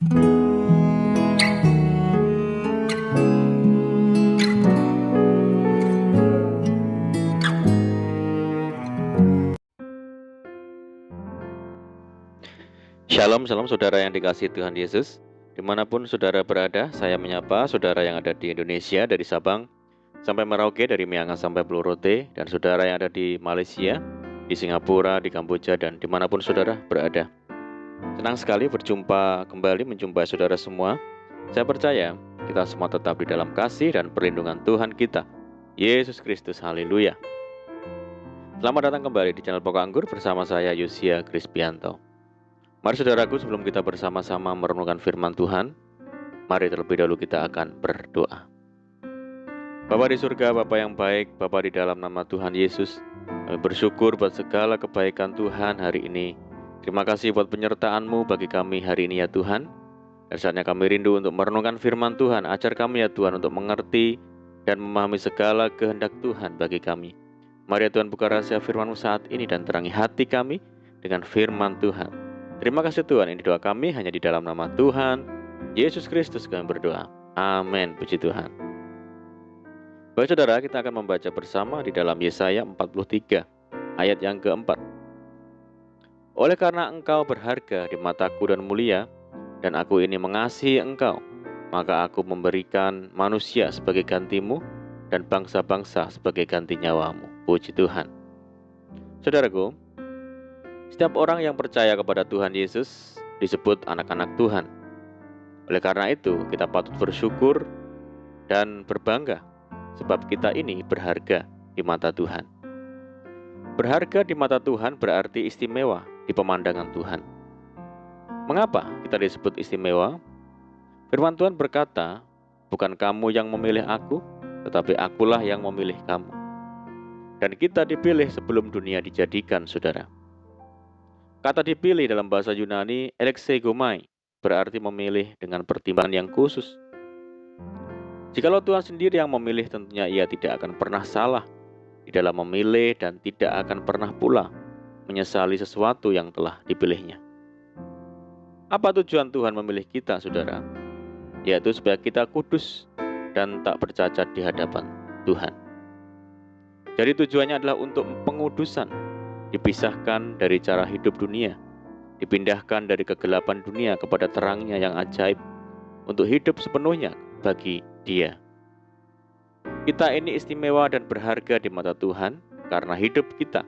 Shalom, shalom saudara yang dikasihi Tuhan Yesus. Dimanapun saudara berada, saya menyapa saudara yang ada di Indonesia dari Sabang sampai Merauke, dari Miangas sampai Pulau Rote, dan saudara yang ada di Malaysia, di Singapura, di Kamboja, dan dimanapun saudara berada. Senang sekali menjumpai saudara semua. Saya percaya kita semua tetap di dalam kasih dan perlindungan Tuhan kita, Yesus Kristus. Haleluya. Selamat datang kembali di channel Pokok Anggur bersama saya Yosia Krispianto. Mari saudaraku, sebelum kita bersama-sama merenungkan firman Tuhan, mari terlebih dahulu kita akan berdoa. Bapa di surga, Bapa yang baik, Bapa di dalam nama Tuhan Yesus, kami bersyukur buat segala kebaikan Tuhan hari ini. Terima kasih buat penyertaan-Mu bagi kami hari ini ya Tuhan. Dan saatnya kami rindu untuk merenungkan firman Tuhan. Ajar kami ya Tuhan untuk mengerti dan memahami segala kehendak Tuhan bagi kami. Mari ya Tuhan, buka rahasia firman-Mu saat ini dan terangi hati kami dengan firman Tuhan. Terima kasih Tuhan, ini doa kami hanya di dalam nama Tuhan Yesus Kristus kami berdoa. Amin, puji Tuhan. Baik saudara, kita akan membaca bersama di dalam Yesaya 43 ayat yang keempat. Oleh karena engkau berharga di mataku dan mulia, dan aku ini mengasihi engkau, maka aku memberikan manusia sebagai gantimu dan bangsa-bangsa sebagai ganti nyawamu. Puji Tuhan. Saudaraku, setiap orang yang percaya kepada Tuhan Yesus disebut anak-anak Tuhan. Oleh karena itu, kita patut bersyukur dan berbangga sebab kita ini berharga di mata Tuhan. Berharga di mata Tuhan berarti istimewa di pemandangan Tuhan. Mengapa kita disebut istimewa? Firman Tuhan berkata, bukan kamu yang memilih aku, tetapi akulah yang memilih kamu. Dan kita dipilih sebelum dunia dijadikan, saudara. Kata dipilih dalam bahasa Yunani, elexegomai, berarti memilih dengan pertimbangan yang khusus. Jikalau Tuhan sendiri yang memilih, tentunya Ia tidak akan pernah salah di dalam memilih dan tidak akan pernah pula menyesali sesuatu yang telah dipilihnya. Apa tujuan Tuhan memilih kita, saudara? Yaitu supaya kita kudus dan tak bercacat di hadapan Tuhan. Jadi tujuannya adalah untuk pengudusan, dipisahkan dari cara hidup dunia, dipindahkan dari kegelapan dunia kepada terangnya yang ajaib, untuk hidup sepenuhnya bagi Dia. Kita ini istimewa dan berharga di mata Tuhan karena hidup kita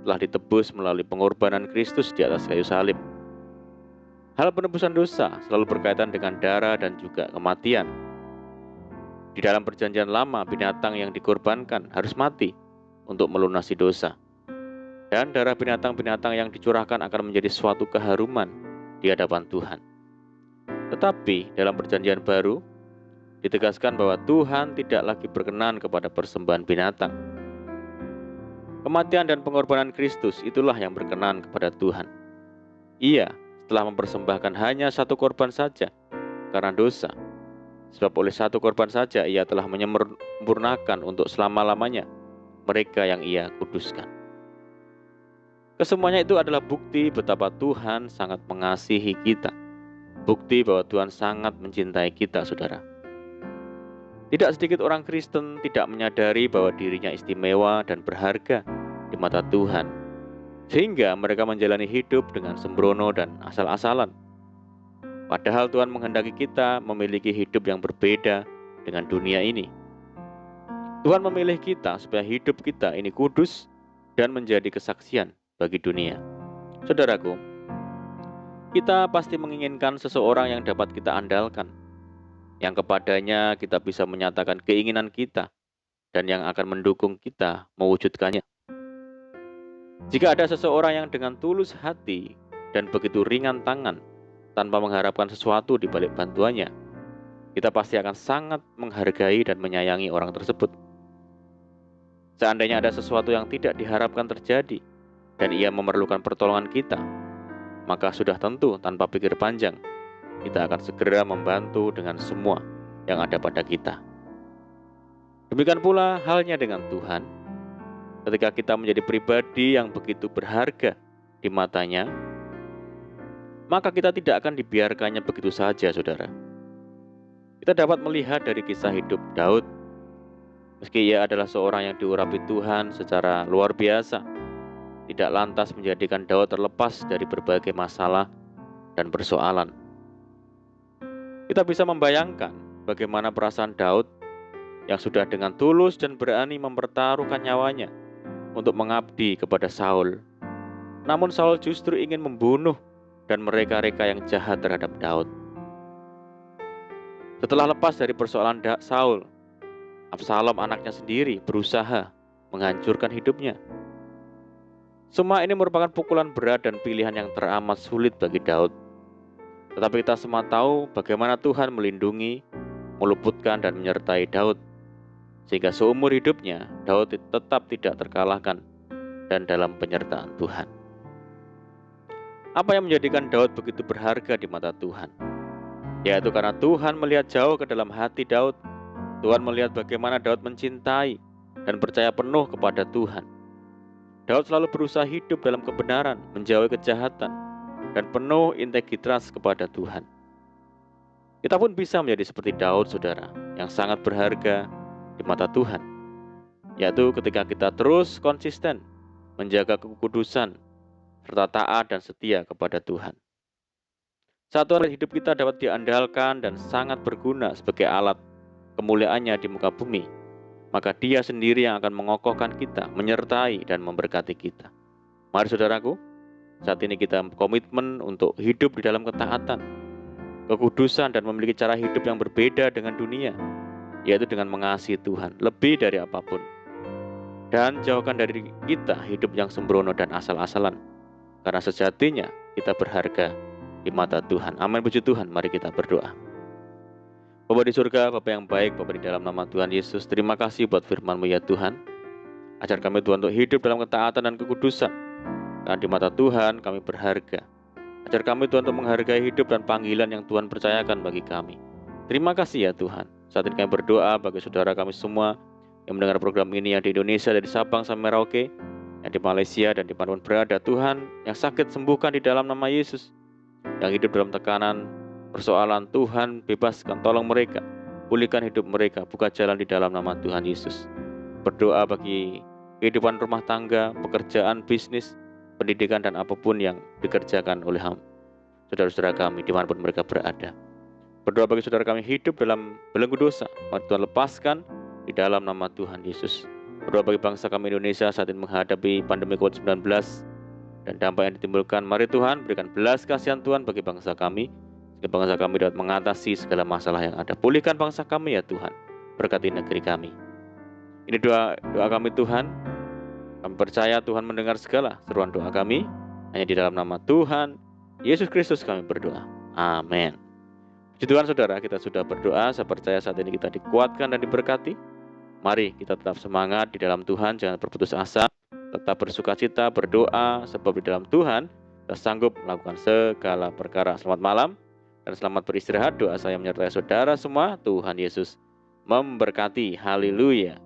telah ditebus melalui pengorbanan Kristus di atas kayu salib. Hal penebusan dosa selalu berkaitan dengan darah dan juga kematian. Di dalam perjanjian lama, binatang yang dikorbankan harus mati untuk melunasi dosa. Dan darah binatang-binatang yang dicurahkan akan menjadi suatu keharuman di hadapan Tuhan. Tetapi dalam perjanjian baru, ditegaskan bahwa Tuhan tidak lagi berkenan kepada persembahan binatang. Kematian dan pengorbanan Kristus itulah yang berkenan kepada Tuhan. Ia telah mempersembahkan hanya satu korban saja karena dosa. Sebab oleh satu korban saja Ia telah menyempurnakan untuk selama-lamanya mereka yang Ia kuduskan. Kesemuanya itu adalah bukti betapa Tuhan sangat mengasihi kita. Bukti bahwa Tuhan sangat mencintai kita, saudara. Tidak sedikit orang Kristen tidak menyadari bahwa dirinya istimewa dan berharga di mata Tuhan, sehingga mereka menjalani hidup dengan sembrono dan asal-asalan. Padahal Tuhan menghendaki kita memiliki hidup yang berbeda dengan dunia ini. Tuhan memilih kita supaya hidup kita ini kudus dan menjadi kesaksian bagi dunia. Saudaraku, kita pasti menginginkan seseorang yang dapat kita andalkan, yang kepadanya kita bisa menyatakan keinginan kita, dan yang akan mendukung kita mewujudkannya. Jika ada seseorang yang dengan tulus hati dan begitu ringan tangan, tanpa mengharapkan sesuatu di balik bantuannya, kita pasti akan sangat menghargai dan menyayangi orang tersebut. Seandainya ada sesuatu yang tidak diharapkan terjadi, dan ia memerlukan pertolongan kita, maka sudah tentu tanpa pikir panjang, kita akan segera membantu dengan semua yang ada pada kita. Demikian pula halnya dengan Tuhan. Ketika kita menjadi pribadi yang begitu berharga di matanya, maka kita tidak akan dibiarkannya begitu saja, saudara. Kita dapat melihat dari kisah hidup Daud. Meski ia adalah seorang yang diurapi Tuhan secara luar biasa, tidak lantas menjadikan Daud terlepas dari berbagai masalah dan persoalan. Kita bisa membayangkan bagaimana perasaan Daud yang sudah dengan tulus dan berani mempertaruhkan nyawanya untuk mengabdi kepada Saul. Namun Saul justru ingin membunuh dan mereka-reka yang jahat terhadap Daud. Setelah lepas dari persoalan Saul, Absalom anaknya sendiri berusaha menghancurkan hidupnya. Semua ini merupakan pukulan berat dan pilihan yang teramat sulit bagi Daud. Tetapi kita semua tahu bagaimana Tuhan melindungi, meluputkan dan menyertai Daud. Sehingga seumur hidupnya Daud tetap tidak terkalahkan dan dalam penyertaan Tuhan. Apa yang menjadikan Daud begitu berharga di mata Tuhan? Yaitu karena Tuhan melihat jauh ke dalam hati Daud. Tuhan melihat bagaimana Daud mencintai dan percaya penuh kepada Tuhan. Daud selalu berusaha hidup dalam kebenaran, menjauhi kejahatan, dan penuh integritas kepada Tuhan. Kita pun bisa menjadi seperti Daud, saudara, yang sangat berharga di mata Tuhan. Yaitu ketika kita terus konsisten menjaga kekudusan, serta taat dan setia kepada Tuhan. Satu alat hidup kita dapat diandalkan dan sangat berguna sebagai alat kemuliaannya di muka bumi. Maka Dia sendiri yang akan mengokohkan kita, menyertai dan memberkati kita. Mari saudaraku, saat ini kita komitmen untuk hidup di dalam ketaatan, kekudusan dan memiliki cara hidup yang berbeda dengan dunia, yaitu dengan mengasihi Tuhan lebih dari apapun. Dan jauhkan dari kita hidup yang sembrono dan asal-asalan, karena sejatinya kita berharga di mata Tuhan. Amin, puji Tuhan. Mari kita berdoa. Bapa di surga, Bapa yang baik, Bapa di dalam nama Tuhan Yesus, terima kasih buat firman-Mu ya Tuhan. Ajar kami Tuhan untuk hidup dalam ketaatan dan kekudusan, karena di mata Tuhan kami berharga. Ajar kami Tuhan untuk menghargai hidup dan panggilan yang Tuhan percayakan bagi kami. Terima kasih ya Tuhan. Saat ini kami berdoa bagi saudara kami semua yang mendengar program ini, yang di Indonesia, dari Sabang sampai Merauke, yang di Malaysia dan di mana pun berada. Tuhan, yang sakit sembuhkan di dalam nama Yesus. Yang hidup dalam tekanan, persoalan, Tuhan bebaskan, tolong mereka, pulihkan hidup mereka, buka jalan di dalam nama Tuhan Yesus. Berdoa bagi kehidupan rumah tangga, pekerjaan, bisnis, pendidikan dan apapun yang dikerjakan oleh saudara-saudara kami dimanapun mereka berada. Berdoa bagi saudara kami hidup dalam belenggu dosa, mari Tuhan lepaskan di dalam nama Tuhan Yesus. Berdoa bagi bangsa kami Indonesia saat ini menghadapi pandemi COVID-19 dan dampak yang ditimbulkan. Mari Tuhan berikan belas kasihan Tuhan bagi bangsa kami, sehingga bangsa kami dapat mengatasi segala masalah yang ada. Pulihkan bangsa kami ya Tuhan, berkati negeri kami. Ini doa kami Tuhan. Kami percaya Tuhan mendengar segala seruan doa kami. Hanya di dalam nama Tuhan Yesus Kristus kami berdoa. Amin. Puji Tuhan saudara, kita sudah berdoa. Saya percaya saat ini kita dikuatkan dan diberkati. Mari kita tetap semangat di dalam Tuhan, jangan berputus asa. Tetap bersukacita, berdoa, sebab di dalam Tuhan kita sanggup melakukan segala perkara. Selamat malam dan selamat beristirahat. Doa saya menyertai saudara semua. Tuhan Yesus memberkati. Haleluya.